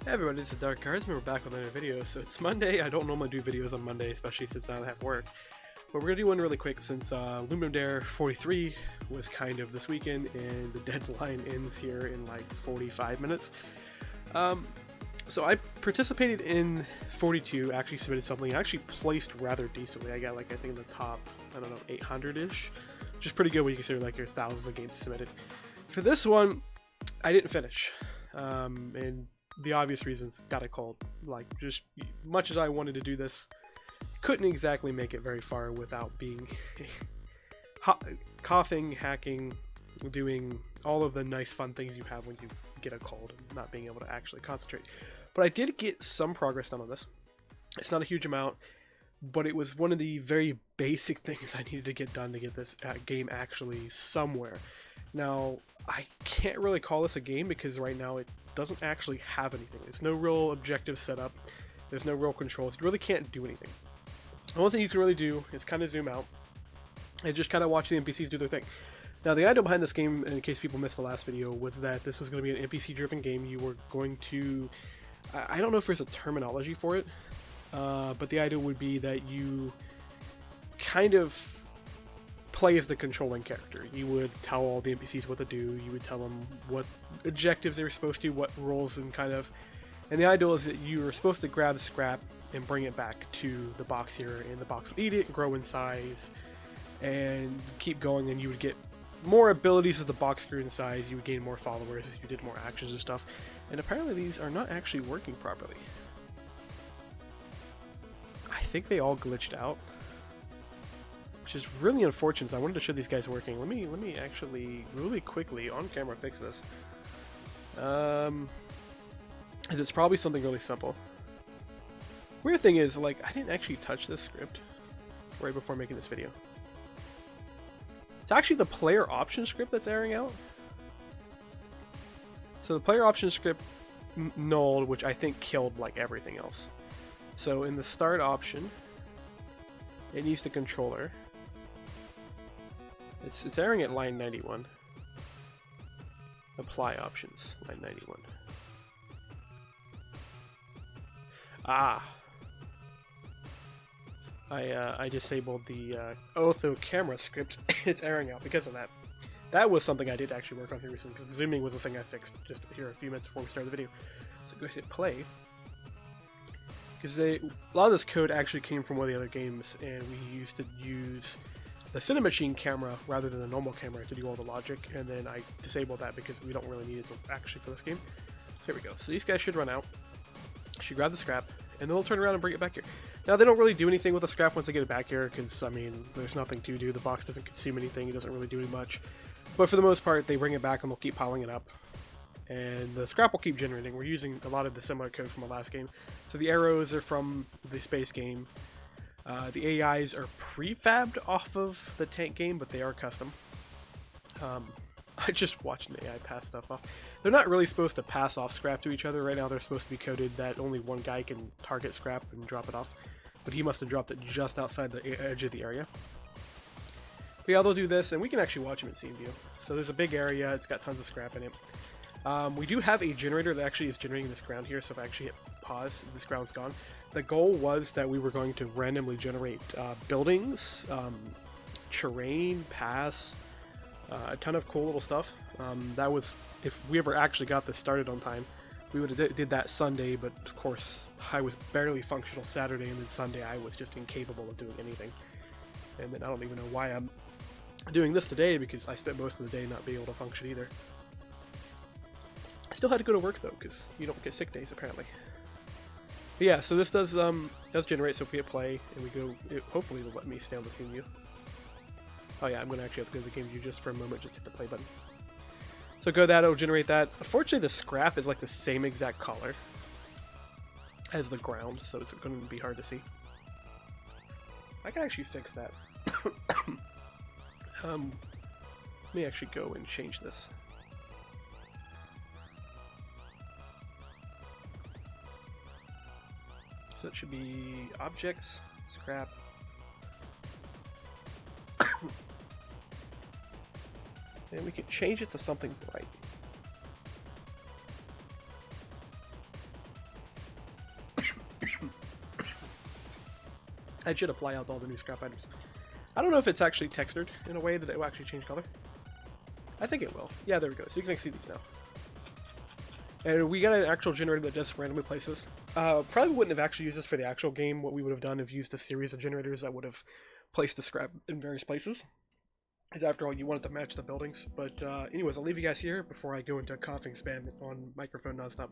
Hey everybody, it's Dark Cards, and we're back with another video. So it's Monday. I don't normally do videos on Monday, especially since I don't have work. But we're going to do one really quick since LDJam43 was kind of this weekend, and the deadline ends here in like 45 minutes. So I participated in 42, actually submitted something, I actually placed rather decently. I got like, I think in the top, I don't know, 800-ish, which is pretty good when you consider like your thousands of games submitted. For this one, I didn't finish, and the obvious reasons got a cold. Like, just much as I wanted to do this, couldn't exactly make it very far without being coughing, hacking, doing all of the nice fun things you have when you get a cold and not being able to actually concentrate. But I did get some progress done on this. It's not a huge amount, but it was one of the very basic things I needed to get done to get this game actually somewhere. Now, I can't really call this a game because right now it doesn't actually have anything. There's no real objective set up. There's no real controls. You really can't do anything. The only thing you can really do is kind of zoom out and just kind of watch the NPCs do their thing. Now, the idea behind this game, in case people missed the last video, was that this was going to be an NPC-driven game. You were going to... I don't know if there's a terminology for it, but the idea would be that you kind of play as the controlling character. You would tell all the NPCs what to do, you would tell them what objectives they were supposed to, what roles, and the idea is that you were supposed to grab scrap and bring it back to the box here, and the box would eat it, grow in size, and keep going, and you would get more abilities as the box grew in size. You would gain more followers as you did more actions and stuff. And apparently these are not actually working properly. I think they all glitched out, which is really unfortunate. I wanted to show these guys working. Let me actually really quickly on camera fix this. It's probably something really simple. Weird thing is, like, I didn't actually touch this script right before making this video. It's actually the player option script that's airing out. So the player option script nulled, which I think killed like everything else. So in the start option, it needs the controller. It's airing at line 91. Apply options, line 91. Ah. I disabled the ortho camera script. It's airing out because of that. That was something I did actually work on here recently, because zooming was a thing I fixed just here a few minutes before we started the video. So go ahead and hit play. Because a lot of this code actually came from one of the other games, and we used to use the Cinemachine camera rather than the normal camera to do all the logic, and then I disabled that because we don't really need it actually for this game. Here we go. So these guys should run out. Should grab the scrap, and then they'll turn around and bring it back here. Now, they don't really do anything with the scrap once they get it back here, because, I mean, there's nothing to do. The box doesn't consume anything. It doesn't really do much. But for the most part, they bring it back and they'll keep piling it up. And the scrap will keep generating. We're using a lot of the similar code from the last game. So the arrows are from the space game. The AIs are prefabbed off of the tank game, but they are custom. I just watched an AI pass stuff off. They're not really supposed to pass off scrap to each other. Right now they're supposed to be coded that only one guy can target scrap and drop it off. But he must have dropped it just outside the edge of the area. But yeah, they'll do this, and we can actually watch them in scene view. So there's a big area, it's got tons of scrap in it. We do have a generator that actually is generating this ground here, so if I actually hit pause, this ground's gone. The goal was that we were going to randomly generate buildings, terrain, paths, a ton of cool little stuff. That was, if we ever actually got this started on time, we would have did that Sunday, but of course I was barely functional Saturday, and then Sunday I was just incapable of doing anything. And then I don't even know why I'm doing this today, because I spent most of the day not being able to function either. I still had to go to work though, because you don't get sick days apparently. But yeah, so this does generate. So if we hit play and we go, hopefully it'll let me stay on the scene view. Oh yeah, I'm going to actually have to go to the game view just for a moment, just hit the play button. So go that, it'll generate that. Unfortunately, the scrap is like the same exact color as the ground, so it's going to be hard to see. I can actually fix that. Let me actually go and change this. So it should be objects, scrap. And we can change it to something bright. That should apply out to all the new scrap items. I don't know if it's actually textured in a way that it will actually change color. I think it will. Yeah, there we go. So you can see these now. And we got an actual generator that does randomly places. Probably wouldn't have actually used this for the actual game. What we would have done is used a series of generators that would have placed the scrap in various places. Because after all, you want it to match the buildings. But anyways, I'll leave you guys here before I go into coughing spam on microphone nonstop.